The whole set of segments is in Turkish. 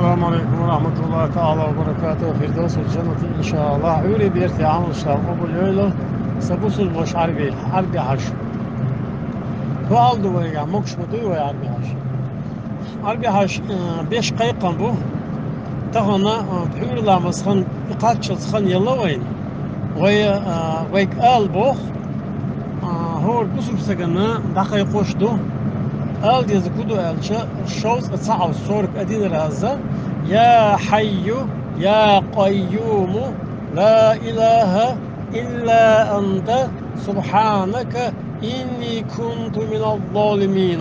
Esselamu Aleyküm ve Rahmetullahi Teala ve Berekatuhu. Firdevs-ül Cenneti inşallah. Öyle bir teamülşler kabulüyle sabusuz boş harbi haş. Tual duvaya mokşmudu ve harbi haş. Harbi haş 5 kayıkan bu. Tahana pürlamızın birkaç yılsın yıllayın. Ve al bu. Hor busumsagana dakay koştu. Al diye kudu elçe şoz atsav sork edin razı. Ya hayyu ya qayyumu la ilahe illa ente subhaneke inni kuntu minel zalimin.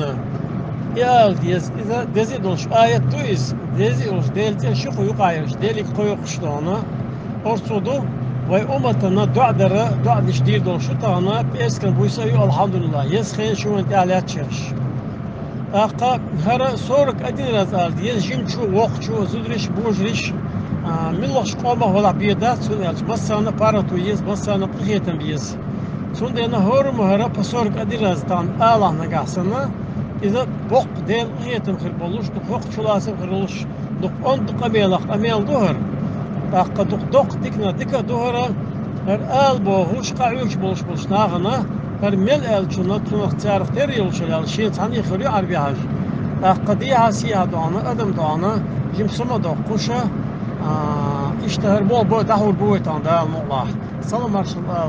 Ya diye dezi doş ayet tuis dezi doş delten şu koyu kayış delik koyu kuştu ona orsudu ve umatına dua diştir doşu tana esken buysa elhamdülillah yesken şu ente çırış. Aqa hara soruk adin razal diye jimçu vokçu zudriş bujriş milloş qoma wala biyada sunel masana paratu yes masana qiyetan biyes sundena horum hara pasoruk adin razdan Allah nagasana iza bok del qiyetan khir boluş du vokçulası khiruluş du on du qamelaq amel duhar aqa duq dikna duhara her al bo huş qayuş boluş nağına her mel elçuna tunak tarih der yolçular şey tani xiri arbi haj qadiye hasiya doğana adam doğana jimsuma da kuşa işte her bol dahur bu etan da Allah salam marşallah